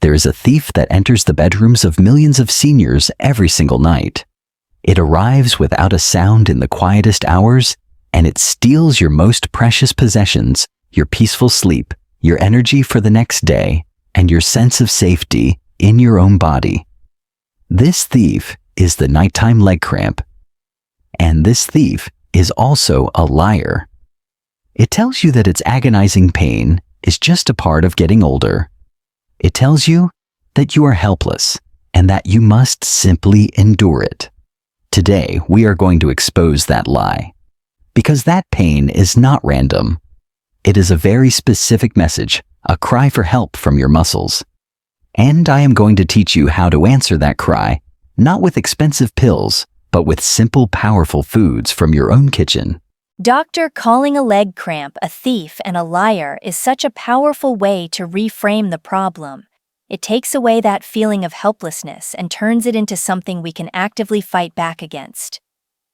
there is a thief that enters the bedrooms of millions of seniors every single night. It arrives without a sound in the quietest hours, and it steals your most precious possessions, your peaceful sleep, your energy for the next day, and your sense of safety in your own body. This thief is the nighttime leg cramp. And this thief is also a liar. It tells you that its agonizing pain is just a part of getting older. It tells you that you are helpless and that you must simply endure it. Today, we are going to expose that lie. Because that pain is not random. It is a very specific message, a cry for help from your muscles. And I am going to teach you how to answer that cry, not with expensive pills, but with simple, powerful foods from your own kitchen. Doctor, calling a leg cramp a thief and a liar is such a powerful way to reframe the problem. It takes away that feeling of helplessness and turns it into something we can actively fight back against.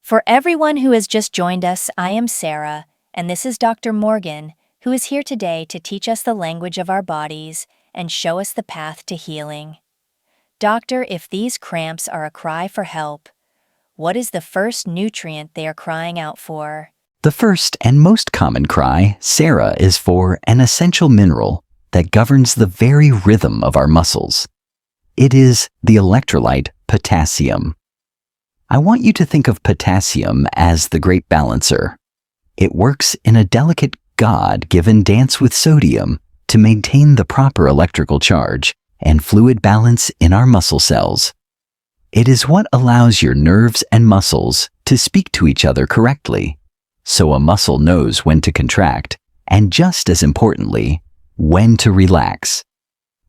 For everyone who has just joined us, I am Sarah, and this is Dr. Morgan, who is here today to teach us the language of our bodies and show us the path to healing. Doctor, if these cramps are a cry for help, what is the first nutrient they are crying out for? The first and most common cry, Sarah, is for an essential mineral that governs the very rhythm of our muscles. It is the electrolyte potassium. I want you to think of potassium as the great balancer. It works in a delicate God-given dance with sodium to maintain the proper electrical charge and fluid balance in our muscle cells. It is what allows your nerves and muscles to speak to each other correctly, so a muscle knows when to contract, and just as importantly, when to relax.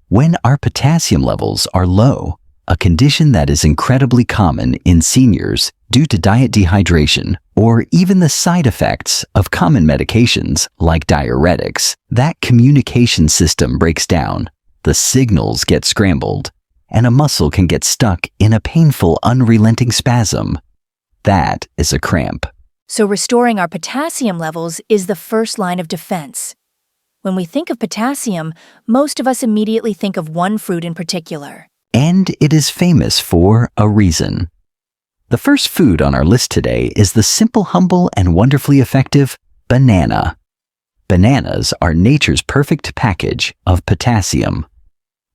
When our potassium levels are low, a condition that is incredibly common in seniors due to diet dehydration or even the side effects of common medications like diuretics, that communication system breaks down, the signals get scrambled, and a muscle can get stuck in a painful, unrelenting spasm. That is a cramp. So restoring our potassium levels is the first line of defense. When we think of potassium, most of us immediately think of one fruit in particular. And it is famous for a reason. The first food on our list today is the simple, humble, and wonderfully effective banana. Bananas are nature's perfect package of potassium.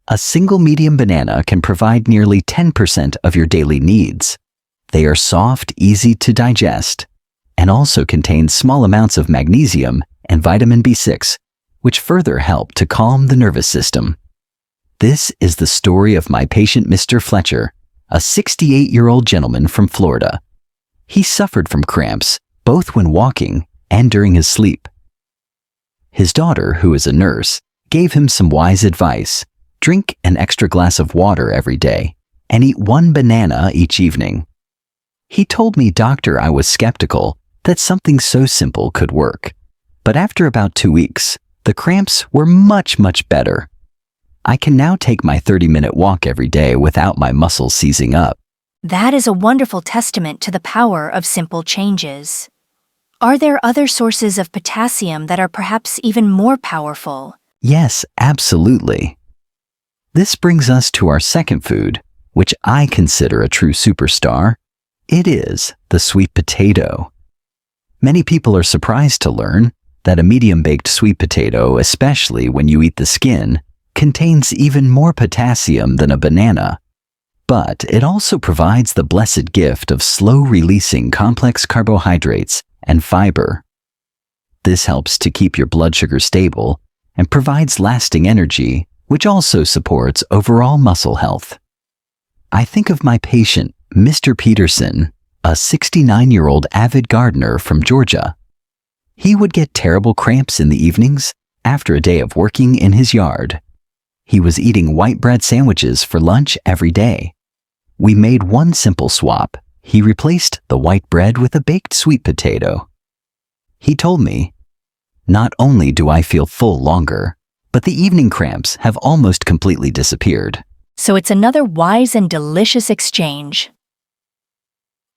A single medium banana can provide nearly 10% of your daily needs. They are soft, easy to digest, and also contain small amounts of magnesium and vitamin B6, which further help to calm the nervous system. This is the story of my patient Mr. Fletcher, a 68-year-old gentleman from Florida. He suffered from cramps, both when walking and during his sleep. His daughter, who is a nurse, gave him some wise advice. Drink an extra glass of water every day and eat one banana each evening. He told me, "Doctor, I was skeptical that something so simple could work. But after about 2 weeks, the cramps were much, much better. I can now take my 30-minute walk every day without my muscles seizing up." That is a wonderful testament to the power of simple changes. Are there other sources of potassium that are perhaps even more powerful? Yes, absolutely. This brings us to our second food, which I consider a true superstar. It is the sweet potato. Many people are surprised to learn that a medium-baked sweet potato, especially when you eat the skin, contains even more potassium than a banana. But it also provides the blessed gift of slow-releasing complex carbohydrates and fiber. This helps to keep your blood sugar stable and provides lasting energy, which also supports overall muscle health. I think of my patient, Mr. Peterson, a 69-year-old avid gardener from Georgia. He would get terrible cramps in the evenings after a day of working in his yard. He was eating white bread sandwiches for lunch every day. We made one simple swap. He replaced the white bread with a baked sweet potato. He told me, "Not only do I feel full longer, but the evening cramps have almost completely disappeared." So it's another wise and delicious exchange.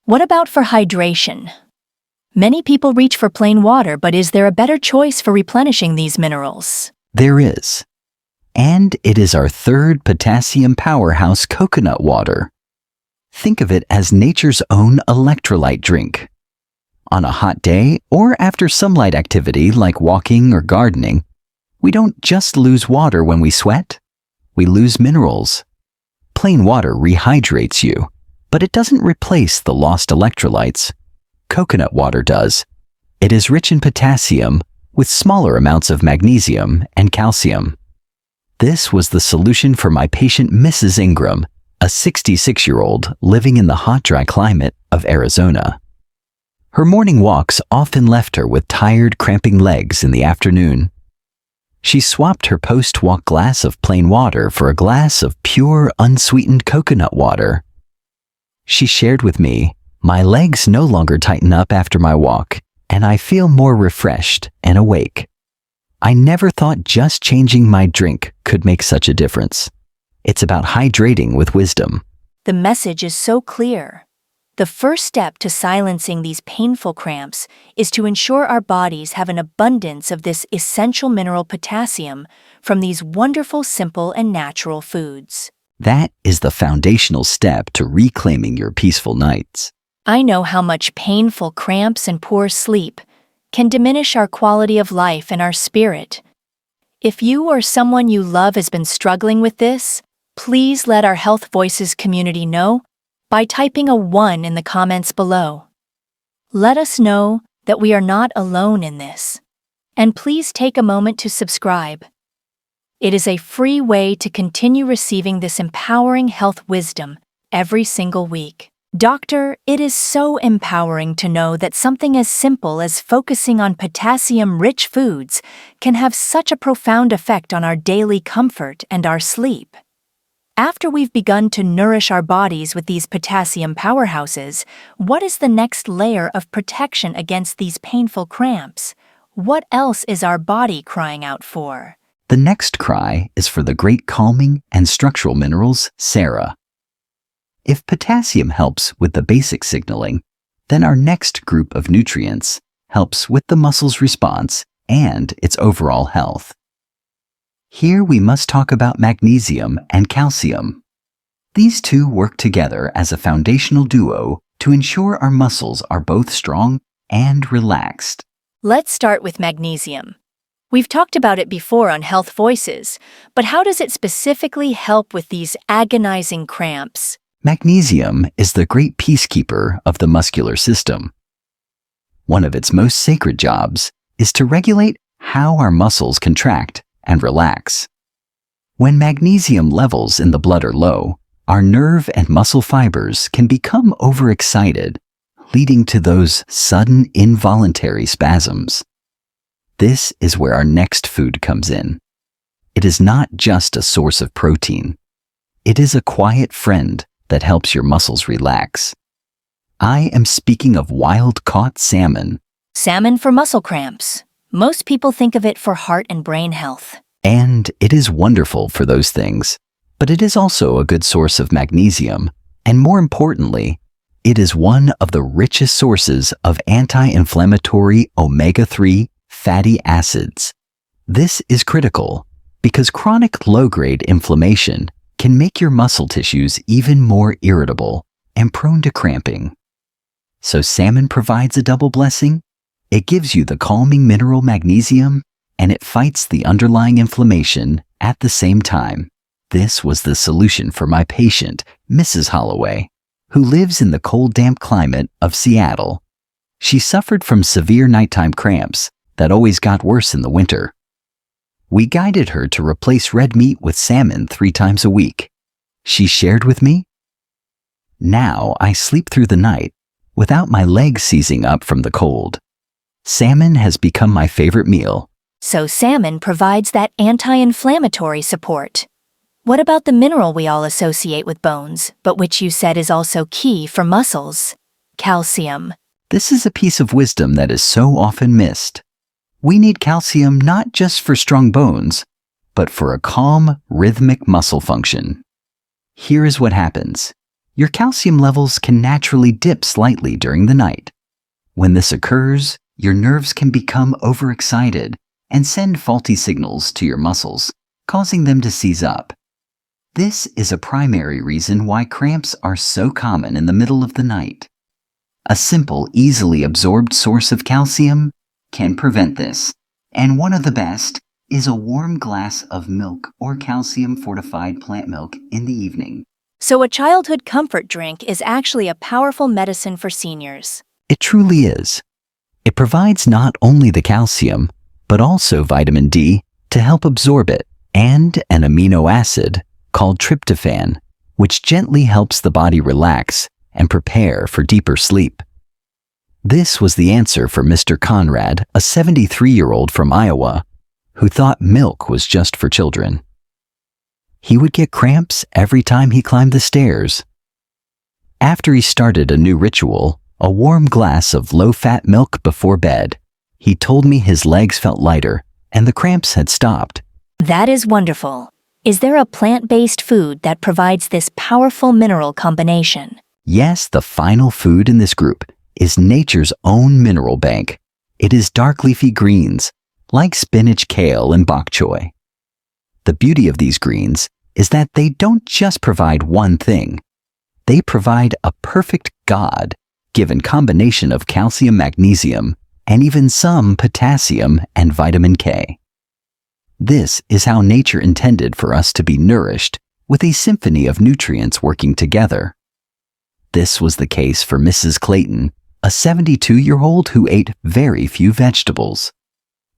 What about for hydration? Many people reach for plain water, but is there a better choice for replenishing these minerals? There is. And it is our third potassium powerhouse coconut water. Think of it as nature's own electrolyte drink. On a hot day or after some light activity like walking or gardening, we don't just lose water when we sweat, we lose minerals. Plain water rehydrates you, but it doesn't replace the lost electrolytes. Coconut water does. It is rich in potassium with smaller amounts of magnesium and calcium. This was the solution for my patient Mrs. Ingram, a 66-year-old living in the hot, dry climate of Arizona. Her morning walks often left her with tired, cramping legs in the afternoon. She swapped her post-walk glass of plain water for a glass of pure, unsweetened coconut water. She shared with me, "My legs no longer tighten up after my walk, and I feel more refreshed and awake. I never thought just changing my drink could make such a difference. It's about hydrating with wisdom." The message is so clear. The first step to silencing these painful cramps is to ensure our bodies have an abundance of this essential mineral potassium from these wonderful, simple, and natural foods. That is the foundational step to reclaiming your peaceful nights. I know how much painful cramps and poor sleep can diminish our quality of life and our spirit. If you or someone you love has been struggling with this, please let our Health Voices community know by typing a 1 in the comments below. Let us know that we are not alone in this. And please take a moment to subscribe. It is a free way to continue receiving this empowering health wisdom every single week. Doctor, it is so empowering to know that something as simple as focusing on potassium-rich foods can have such a profound effect on our daily comfort and our sleep. After we've begun to nourish our bodies with these potassium powerhouses, what is the next layer of protection against these painful cramps? What else is our body crying out for? The next cry is for the great calming and structural minerals, sera. If potassium helps with the basic signaling, then our next group of nutrients helps with the muscle's response and its overall health. Here we must talk about magnesium and calcium. These two work together as a foundational duo to ensure our muscles are both strong and relaxed. Let's start with magnesium. We've talked about it before on Health Voices, but how does it specifically help with these agonizing cramps? Magnesium is the great peacekeeper of the muscular system. One of its most sacred jobs is to regulate how our muscles contract and relax. When magnesium levels in the blood are low, our nerve and muscle fibers can become overexcited, leading to those sudden involuntary spasms. This is where our next food comes in. It is not just a source of protein. It is a quiet friend that helps your muscles relax. I am speaking of wild-caught salmon. Salmon for muscle cramps. Most people think of it for heart and brain health. And it is wonderful for those things, but it is also a good source of magnesium, and more importantly, it is one of the richest sources of anti-inflammatory omega-3 fatty acids. This is critical because chronic low-grade inflammation can make your muscle tissues even more irritable and prone to cramping. So salmon provides a double blessing. It gives you the calming mineral magnesium, and it fights the underlying inflammation at the same time. This was the solution for my patient, Mrs. Holloway, who lives in the cold, damp climate of Seattle. She suffered from severe nighttime cramps that always got worse in the winter. We guided her to replace red meat with salmon 3 times a week. She shared with me, "Now I sleep through the night without my legs seizing up from the cold. Salmon has become my favorite meal." So salmon provides that anti-inflammatory support. What about the mineral we all associate with bones, but which you said is also key for muscles? Calcium. This is a piece of wisdom that is so often missed. We need calcium not just for strong bones, but for a calm, rhythmic muscle function. Here is what happens. Your calcium levels can naturally dip slightly during the night. When this occurs, your nerves can become overexcited and send faulty signals to your muscles, causing them to seize up. This is a primary reason why cramps are so common in the middle of the night. A simple, easily absorbed source of calcium can prevent this, and one of the best is a warm glass of milk or calcium-fortified plant milk in the evening. So a childhood comfort drink is actually a powerful medicine for seniors. It truly is. It provides not only the calcium, but also vitamin D to help absorb it, and an amino acid called tryptophan, which gently helps the body relax and prepare for deeper sleep. This was the answer for Mr. Conrad, a 73-year-old from Iowa, who thought milk was just for children. He would get cramps every time he climbed the stairs. After he started a new ritual, a warm glass of low-fat milk before bed, he told me his legs felt lighter and the cramps had stopped. That is wonderful. Is there a plant-based food that provides this powerful mineral combination? Yes, the final food in this group is nature's own mineral bank. It is dark leafy greens, like spinach, kale, and bok choy. The beauty of these greens is that they don't just provide one thing. They provide a perfect God-given combination of calcium, magnesium, and even some potassium and vitamin K. This is how nature intended for us to be nourished, with a symphony of nutrients working together. This was the case for Mrs. Clayton, a 72-year-old who ate very few vegetables.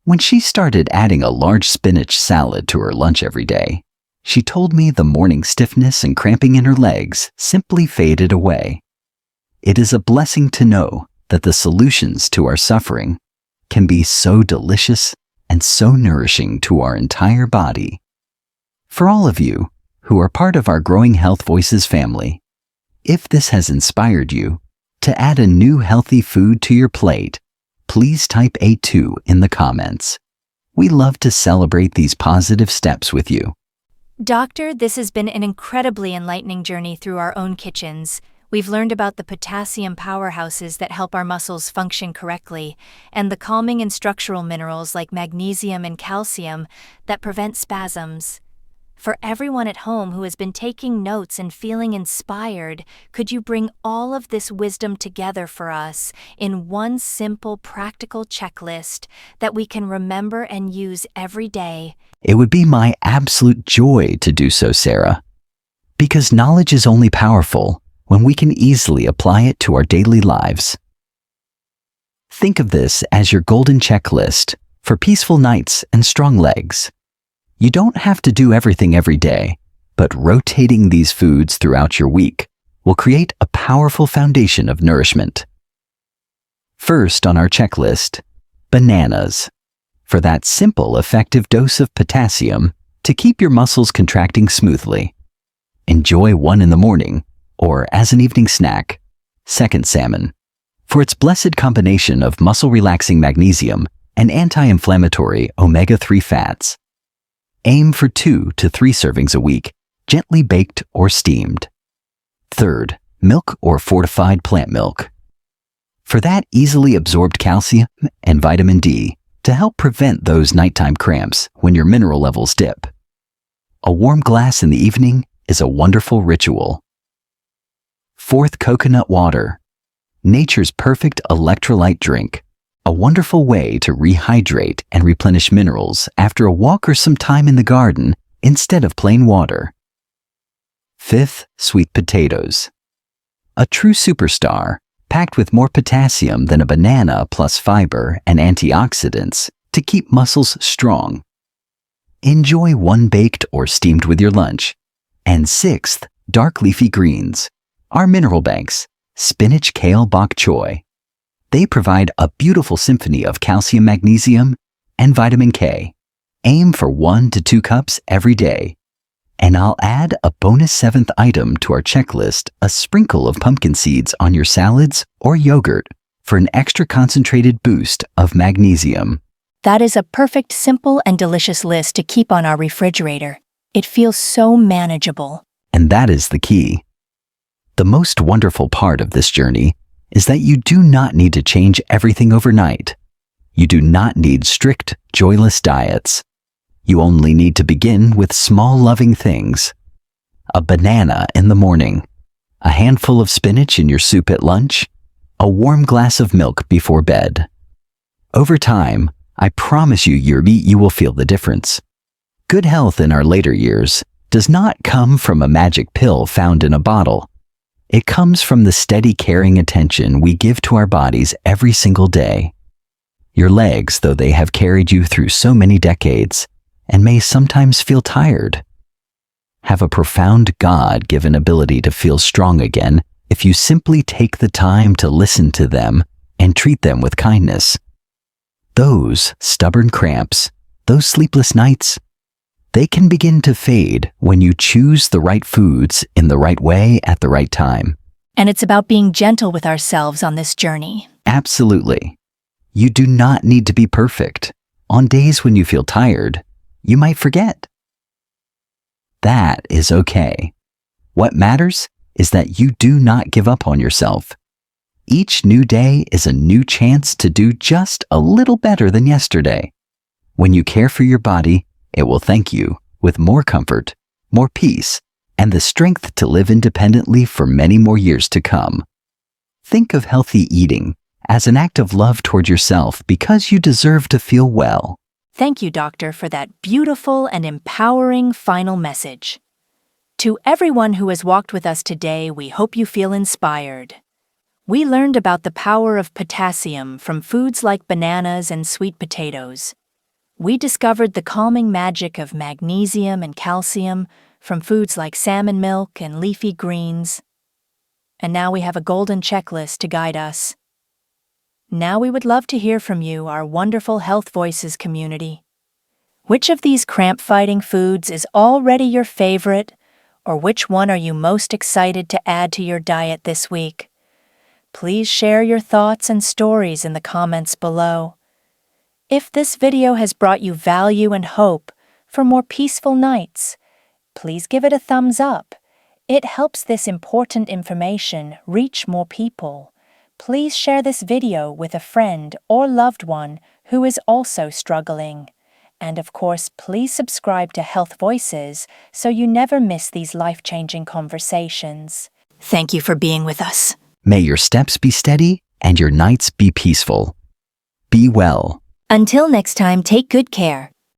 When she started adding a large spinach salad to her lunch every day, she told me the morning stiffness and cramping in her legs simply faded away. It is a blessing to know that the solutions to our suffering can be so delicious and so nourishing to our entire body. For all of you who are part of our Growing Health Voices family, if this has inspired you to add a new healthy food to your plate, please type A2 in the comments. We love to celebrate these positive steps with you. Doctor, this has been an incredibly enlightening journey through our own kitchens. We've learned about the potassium powerhouses that help our muscles function correctly, and the calming and structural minerals like magnesium and calcium that prevent spasms. For everyone at home who has been taking notes and feeling inspired, could you bring all of this wisdom together for us in one simple, practical checklist that we can remember and use every day? It would be my absolute joy to do so, Sarah, because knowledge is only powerful when we can easily apply it to our daily lives. Think of this as your golden checklist for peaceful nights and strong legs. You don't have to do everything every day, but rotating these foods throughout your week will create a powerful foundation of nourishment. First on our checklist, bananas. For that simple, effective dose of potassium to keep your muscles contracting smoothly. Enjoy one in the morning or as an evening snack. Second, salmon. For its blessed combination of muscle-relaxing magnesium and anti-inflammatory omega-3 fats. Aim for 2 to 3 servings a week, gently baked or steamed. Third, milk or fortified plant milk. For that easily absorbed calcium and vitamin D to help prevent those nighttime cramps when your mineral levels dip. A warm glass in the evening is a wonderful ritual. Fourth, coconut water. Nature's perfect electrolyte drink. A wonderful way to rehydrate and replenish minerals after a walk or some time in the garden instead of plain water. Fifth, sweet potatoes. A true superstar, packed with more potassium than a banana plus fiber and antioxidants to keep muscles strong. Enjoy one baked or steamed with your lunch. And sixth, dark leafy greens. Our mineral banks, spinach, kale, bok choy. They provide a beautiful symphony of calcium, magnesium, and vitamin K. Aim for 1 to 2 cups every day. And I'll add a bonus 7th item to our checklist, a sprinkle of pumpkin seeds on your salads or yogurt for an extra concentrated boost of magnesium. That is a perfect, simple, and delicious list to keep on our refrigerator. It feels so manageable. And that is the key. The most wonderful part of this journey is that you do not need to change everything overnight. You do not need strict, joyless diets. You only need to begin with small loving things. A banana in the morning, a handful of spinach in your soup at lunch, a warm glass of milk before bed. Over time, I promise you, you will feel the difference. Good health in our later years does not come from a magic pill found in a bottle. It comes from the steady caring attention we give to our bodies every single day. Your legs, though they have carried you through so many decades and may sometimes feel tired, have a profound God-given ability to feel strong again if you simply take the time to listen to them and treat them with kindness. Those stubborn cramps, those sleepless nights, they can begin to fade when you choose the right foods in the right way at the right time. And it's about being gentle with ourselves on this journey. Absolutely. You do not need to be perfect. On days when you feel tired, you might forget. That is okay. What matters is that you do not give up on yourself. Each new day is a new chance to do just a little better than yesterday. When you care for your body, it will thank you with more comfort, more peace, and the strength to live independently for many more years to come. Think of healthy eating as an act of love toward yourself because you deserve to feel well. Thank you, Doctor, for that beautiful and empowering final message. To everyone who has walked with us today, we hope you feel inspired. We learned about the power of potassium from foods like bananas and sweet potatoes. We discovered the calming magic of magnesium and calcium from foods like salmon milk and leafy greens. And now we have a golden checklist to guide us. Now we would love to hear from you, our wonderful Health Voices community. Which of these cramp-fighting foods is already your favorite, or which one are you most excited to add to your diet this week? Please share your thoughts and stories in the comments below. If this video has brought you value and hope for more peaceful nights, please give it a thumbs up. It helps this important information reach more people. Please share this video with a friend or loved one who is also struggling. And of course, please subscribe to Health Voices so you never miss these life-changing conversations. Thank you for being with us. May your steps be steady and your nights be peaceful. Be well. Until next time, take good care.